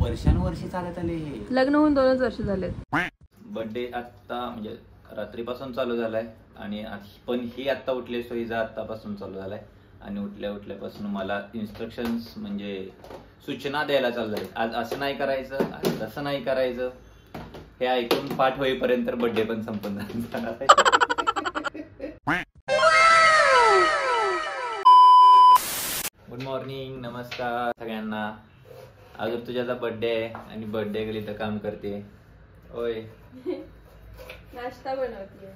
वर्षानुवर्षी चालत आले हे. लग्न होऊन 2च वर्ष झालेत. बर्थडे आता म्हणजे रात्रीपासून चालू झालाय आणि पण ही आता उठली सो हिचा आत्तापासून चालू झालाय आणि उठल्यापासून मला इन्स्ट्रक्शन्स म्हणजे सूचना द्यायला चालू झाली. आज असं नाही करायचं, आज तसं नाही करायचं. हे ऐकून पाठ होईपर्यंत बर्थडे पण संपन्न जाणार आहे. गुड मॉर्निंग, नमस्कार सगळ्यांना. अजून तुझ्याचा बर्थडे आहे आणि बर्थडे गेली तर काम करते. होय, नाश्ता बनवते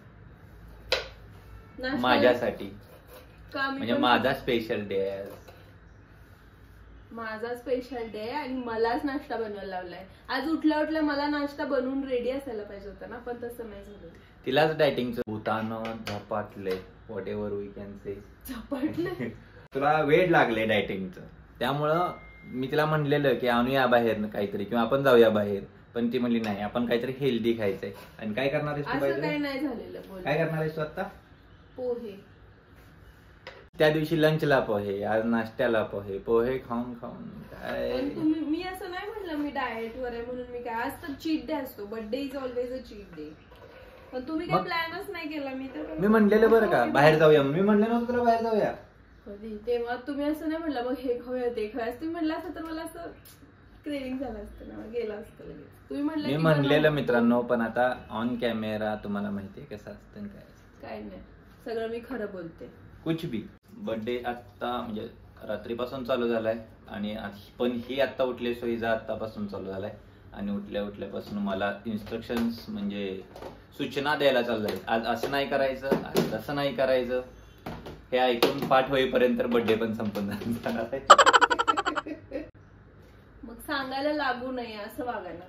माझ्यासाठी. म्हणजे माझा स्पेशल डे आहे. माझा स्पेशल डे आणि मलाच नाश्ता बनवायला लावलाय. आज उठल्या मला नाश्ता बनवून रेडी असायला पाहिजे होता ना, पण तसं नाही झालं. तिलाच डायटिंगचं भूतानं झपाटलंय, whatever we can say. झपाटलंय. तुला वेळ लागले डायटिंगचं, त्यामुळं मी तिला म्हणलेलं की आणूया बाहेर काहीतरी किंवा आपण जाऊया बाहेर, पण ती म्हणली नाही, आपण काहीतरी हेल्दी खायचंय. आणि काय करणार आहेस तू? काही नाही झालेलं. काय करणार आहेस तू आता? पोहे. त्या दिवशी लंचला पोहे, आज नाश्त्याला पोहे. पोहे खाऊन काय. मी असं नाही म्हणलं मी डाएट वर आहे म्हणून. मी काय, आज तर चीट डे असतो. Birthday is always a cheat day. पण तुम्ही काय प्लॅनच नाही केला. मी म्हणलेलं बरं का बाहेर जाऊया. मी म्हणले नव्हतं तुला बाहेर जाऊया कधी. तेव्हा तुम्ही असं नाही म्हणलं मग हे खाऊया ते खाऊया. तुम्ही म्हणलं असतं तर मला असं क्रेविंग झालं असतं ना, गेलं असतं लगेच. तुम्ही म्हणलं मी म्हणलेलं मित्रांनो, पण आता ऑन कॅमेरा तुम्हाला माहितीये कसं असतं. काय नाही, सगळं मी खरं बोलते. कुछ भी. बर्थडे आता म्हणजे रात्रीपासून चालू झालाय आणि पण ही आता उठली सो हिचा आत्तापासून चालू झालाय आणि उठल्यापासून मला इन्स्ट्रक्शन्स म्हणजे सूचना द्यायला चालू झाली. आज असं नाही करायचं, आज तसं नाही करायचं. हे ऐकून पाठ होईपर्यंत बर्थडे पण संपन्न जाणार आहे. मग सांगायला लागू नये असं वागायला.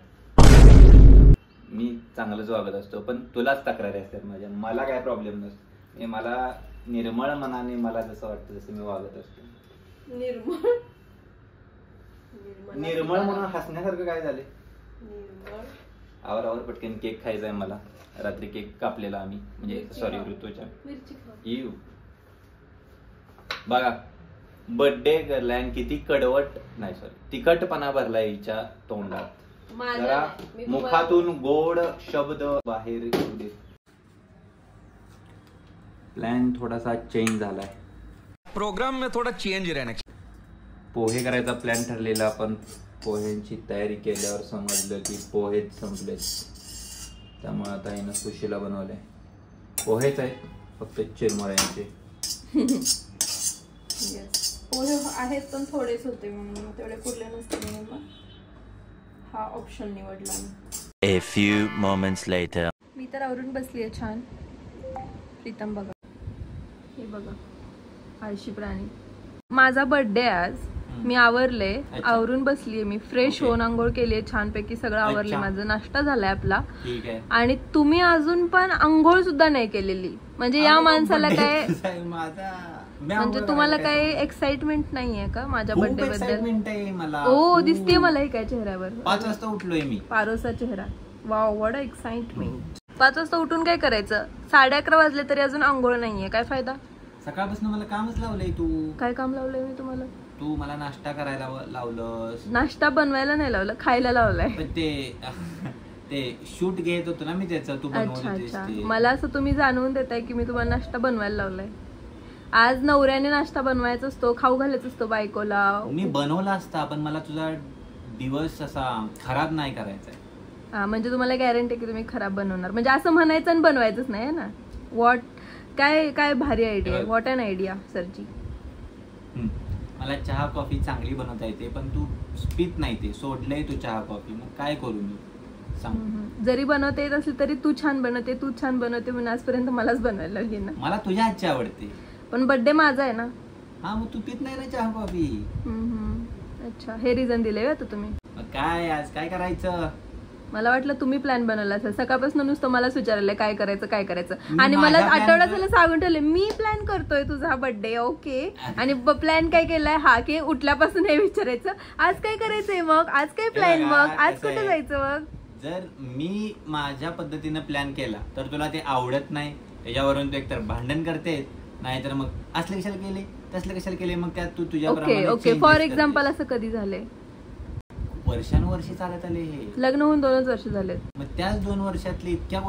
मी चांगलंच वागत असतो, पण तुलाच तक्रारी असतात माझ्या. मला काय प्रॉब्लेम नसतो. मला निर्मळ मनाने मला जसं वाटतं तसं मी वागत असतो. निर्मळ म्हणून हसण्यासारखं काय झाले? आवर पटकन केक खायचा आहे मला. रात्री केक कापलेला आम्ही, म्हणजे सॉरी ऋतूच्या. येऊ बघा, बर्थडे करलाय आणि किती कडवट नाही सॉरी तिखटपणा भरलाय हिच्या तोंडात. जरा मुखातून गोड शब्द बाहेर येऊ दे. प्लॅन थोडासा चेंज झालाय. प्रोग्राम में थोड़ा चेंज रहना. पोहे करायचा प्लॅन ठरलेला, पण पोह्यांची तयारी केल्यावर समजलं की पोहेच संपलेत. त्यामुळे आता हिनं सुशीला बनवले. पोहेच आहेत फक्त चिरमुऱ्यांचे. पोहे आहेत पण थोडेच होते म्हणून तेवढे पुरले नसते म्हणून हा ऑप्शन निवडला मी. A few moments later. मी तर आवरून बसलीये छान. प्रीतम बघा, हे बघा आळशी प्राणी. माझा बर्थडे आज. मी आवरले, आवरून बसलीये. मी फ्रेश होऊन आंघोळ केलीये छानपैकी, सगळं आवरले. माझा नाश्ता झालाय आपला. आणि तुम्ही अजून पण आंघोळ सुद्धा नाही केलेली. म्हणजे या माणसाला काय, म्हणजे तुम्हाला काही एक्साइटमेंट नाहीये का माझ्या बर्थडे बद्दल? हो, दिसते मला ही काय चेहऱ्यावर. 5 वाजता उठलोय मी. पारोसा चेहरा. Wow, what excitement. 5 वाजता उठून काय करायचं? 11:30 वाजले तरी अजून आंघोळ नाहीये. काय फायदा? सकाळपासून मला कामच लावलंय. तू काय काम लावलंय मी तुम्हाला? तू मला नाश्ता करायला लावलंस. नाश्ता बनवायला नाही लावलं, खायला लावलाय. पण ते शूट घेत होतो ना मी त्याचं. तू अच्छा, मला असं तुम्ही जाणवून देताय की मी तुम्हाला नाश्ता बनवायला लावलाय. आज नवऱ्याने नाश्ता बनवायचा असतो, खाऊ घालायचा असतो बायकोला. मी बनवला असता, पण मला तुझा दिवस असा खराब नाही करायचा. हा, म्हणजे तुम्हाला गॅरंटी की तुम्ही खराब बनवणार. म्हणजे असं म्हणायचं आणि बनवायचंच नाही ना. व्हॉट, काय भारी आयडिया. व्हॉट अन आयडिया सरजी. मला चहा कॉफी चांगली बनवता येते, पण तू पित नाही. ते सोडलंय तू चहा कॉफी. मग काय करू मी सांग? जरी बनवता येत असली तरी तू छान बनवते म्हणून आजपर्यंत मलाच बनवायला लागली ना. मला तुझ्या हातची आवडते. पण बर्थडे माझा आहे ना. हा, मग तू पित नाही ना चहा कॉफी. अच्छा, हे रिझन दिले आता तुम्ही. मग काय आज काय करायचं? मला वाटलं तुम्ही प्लॅन बनवला असेल. सकाळपासून नुसतं मलाच विचारलंय काय करायचं. आणि मला आठवडा झाला सांगून ठेवले मी प्लॅन करतोय तुझा बर्थडे. ओके, आणि प्लॅन काय केलाय हा की उठल्यापासून हे विचारायचं आज काय करायचंय, मग आज काय प्लॅन, मग आज कुठे जायचं. मग जर मी माझ्या पद्धतीने प्लॅन केला तर तुला ते आवडत नाही. त्याच्यावरून तू एकतर भांडण करते, नाहीतर मग असले कशाला केले, तसले कशाला केले. मग त्यात तू तुझ्या ओके. फॉर एक्झाम्पल असं कधी झालंय? वर्षानुवर्षी चालत आले हे. लग्न होऊन 2च वर्ष झालेत. मग त्याच 2 वर्षातले इतक्या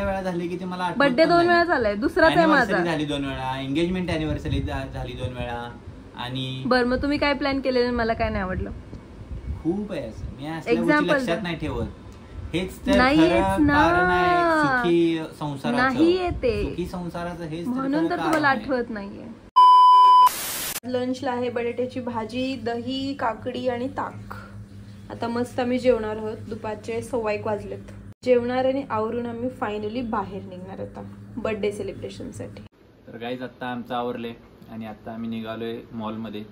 वेळा झाले की ते मला बर्थडे 2 वेळा झालाय, दुसराच आहे माझा. झाली 2 वेळा, एंगेजमेंट अॅनिव्हर्सरी झाली 2 वेळा. आणि बरं मग तुम्ही काय प्लॅन केलेलं मला काय नाही आवडलं. खूप आहे असं, मी असल्या गोष्टी लक्षात नाही ठेवत. हेच तर खरं कारण आहे सुखी संसाराचं. नाहीये ते सुखी संसाराचं हेच म्हणून तर तुम्हाला आठवत नाहीये. लंचला आहे बटाट्याची भाजी, दही, काकडी आणि ताक. आता मस्त आम्ही जेवणार आहोत. दुपारचे 1:15 वाजलेत. जेवणार आणि आवरून आम्ही फायनली बाहेर निघणार आता बर्थडे सेलिब्रेशन साठी. तर गाईज आत्ता आमचं आवरले आणि आता आम्ही निघालोय मॉलमध्ये.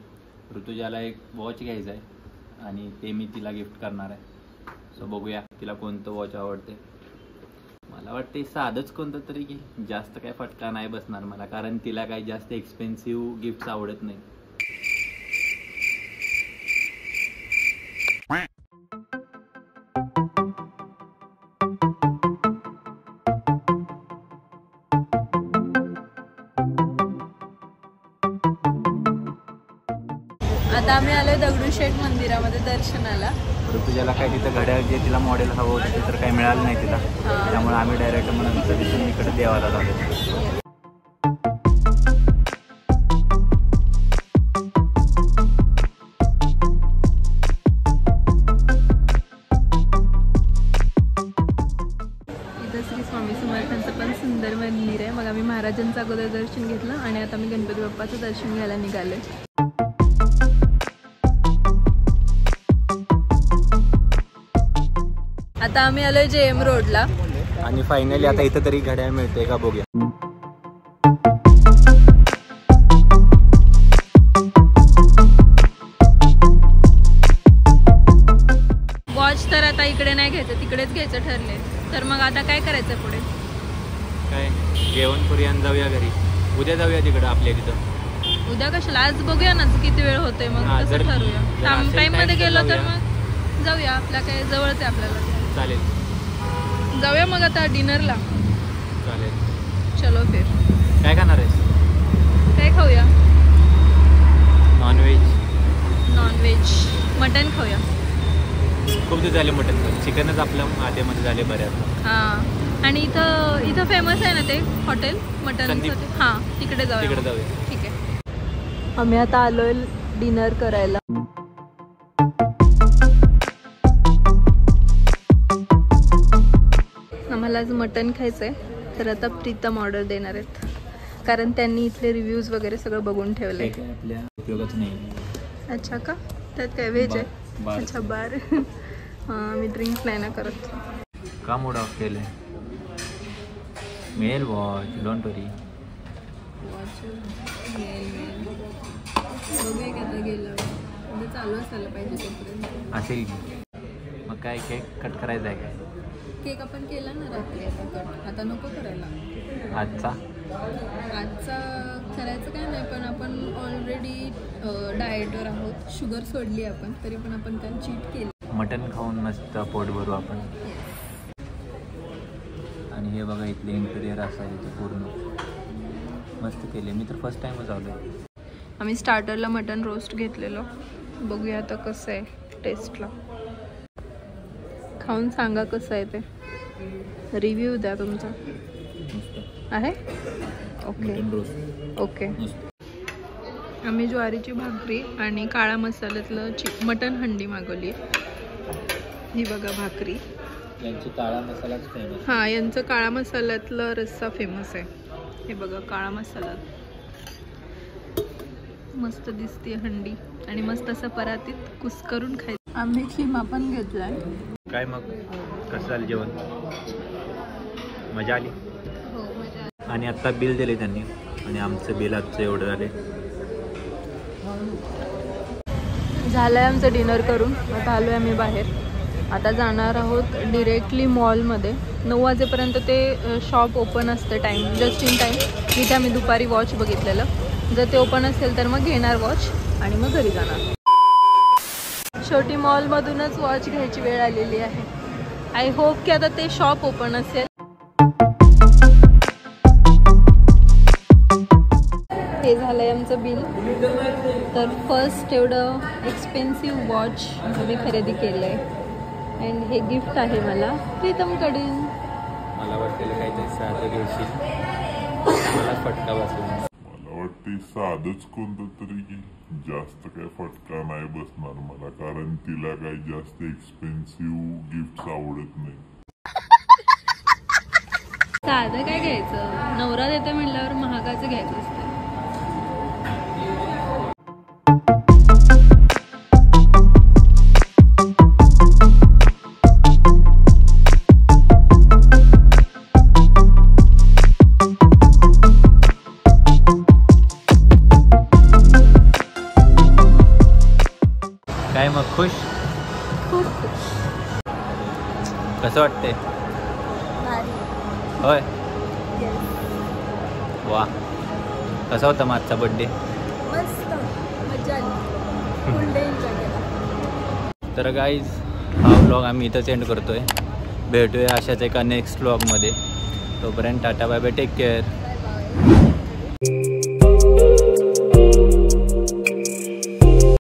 ऋतुजाला एक वॉच घ्यायचं आहे आणि ते मी तिला गिफ्ट करणार आहे. सो बघूया तिला कोणतं वॉच आवडते. मला वाटते साधंच कोणतं तरी की जास्त काय फटका नाही बसणार मला, कारण तिला काही जास्त एक्सपेन्सिव्ह गिफ्ट आवडत नाही. आता आम्ही आलोय दगडूशेठ मंदिरामध्ये दर्शनाला. ऋतुजाला काय तिथं घड्याळ जे तिला मॉडेल हवं होतं ते तर काही मिळालं नाही तिला, त्यामुळे आम्ही डायरेक्ट म्हणून दिसून इकडे देवाला झालो. इथं श्री स्वामी समर्थांचं पण सुंदर मंदिर आहे. मग आम्ही महाराजांचं अगोदर दर्शन घेतलं आणि आता आम्ही गणपती बाप्पाचं दर्शन घ्यायला निघालोय. आता आम्ही आलोय JM रोडला आणि फायनली आता इथं तरी घड्याळ मिळते का बघूया. वॉच तर आता इकडे नाही घ्यायचं, तिकडेच घ्यायचं ठरले. तर मग आता काय करायचं पुढे? काय जेवण करूया आणि जाऊया घरी. उद्या जाऊया तिकडं आपल्या तिथं. उद्या कशाला, आज बघूया ना किती वेळ होतोय मग तसं ठरवूया. टाइम मध्ये गेलो तर मग जाऊया. आपल्या काय जवळच आहे आपल्याला. चालेल जाऊया मग आता डिनरला. चालेल चलो फिर. काय खाणार आहेस? काय खाऊया? नॉनव्हेज. नॉनव्हेज मटन खाऊया. खूप दिवस झाले मटन खाऊन. चिकनच आपल्या आधीमध्ये झाले बऱ्याच. हां आणि इथं फेमस आहे ना ते हॉटेल मटन. हां तिकडे जाऊया. तिकडे जाऊया. ठीक आहे. आम्ही आता आलोय डिनर करायला. आम्हाला आज मटन खायचंय तर आता प्रीतम ऑर्डर देणार आहेत, कारण त्यांनी इथले रिव्ह्यूज वगैरे सगळं बघून ठेवलंय. आपल्या उपयोगाच नाही. अच्छा का? त्यात काय व्हेज आहे? अच्छा बार. हां मी ड्रिंक नाही ना करत. का मूड ऑफ केलं? मेल वॉच डोंट वरी. बघूया की आता गेलं म्हणजे चालू असायला पाहिजे तोपर्यंत. असेल की मग काय केक कट करायचा आहे काय? केक आपण केला ना रात्री, आता कट आता नको करायला. आजचा करायचं काय नाही, पण आपण ऑलरेडी डाएटवर आहोत. शुगर सोडली आपण, तरी पण आपण काय चीट केलं. मटन खाऊन मस्त पोट भरू आपण. आणि हे बघा इथले इंटेरियर असायला ते पूर्ण मस्त केले. मी तर फर्स्ट टाइमच आलो. आम्ही स्टार्टरला मटन रोस्ट घेतलेलं. बघूया आता कसं आहे टेस्टला. खाऊन सांगा कसं आहे ते. रिव्ह्यू द्या तुमचा. आहे ओके ओके. आम्ही ज्वारीची भाकरी आणि काळा मसाल्यातलं मटन हंडी मागवली. ही बघा भाकरी. यांची काळा मसालाच फेमस. हां यांचं काळा मसाल्यातलं रस्सा फेमस आहे. हे बघा काळा मसाला मस्त दिसते हंडी आणि मस्त असं परातीत कुस्करून खायचं. आम्ही खिमा पण घेतलाय. काय मग कसं झालं जेवण? मजा आली? हो मजा. आणि आत्ता बिल दिले त्यांनी आणि आमचं बिल आजचं एवढं झाले. झालंय आमचं डिनर करून. आता आलोय आम्ही बाहेर. आता जाणार आहोत डिरेक्टली मॉलमध्ये. 9 वाजेपर्यंत ते शॉप ओपन असतं, टाईम जस्ट इन टाईम. जिथे आम्ही दुपारी वॉच बघितलेलं. जर ते ओपन असेल तर मग घेणार वॉच आणि मग घरी जाणार. शेवटी मॉलमधूनच वॉच घ्यायची वेळ आलेली आहे. आय होप की आता ते शॉप ओपन असेल. हे झालंय आमचं बिल. तर फर्स्ट एवढं एक्सपेन्सिव्ह वॉच मी खरेदी केलं आहे अँड हे गिफ्ट आहे मला प्रीतमकडून. मला वाटलेलं काहीतरी साधं घेशील, मला फटका बसला. मला वाटते साधंच कोणतं तरी घे, जास्त काय फटका नाही बसणार मला, कारण तिला काही जास्त एक्सपेन्सिव्ह गिफ्ट आवडत नाही. साधं काय घ्यायचं, नवरा देते म्हणल्यावर महागाचं घ्यायचं असतं. काय मग खुश? खूप खुश. कसं वाटतंय? होय. वा, कसा होता माझा बर्थडे? मस्त, मजा आली, फुल डे एन्जॉय केला. तर गाईज हा व्लॉग आम्ही इथंच एंड करतोय. भेटूया अशाच एका नेक्स्ट व्लॉगमध्ये. तोपर्यंत tata bye bye, take care.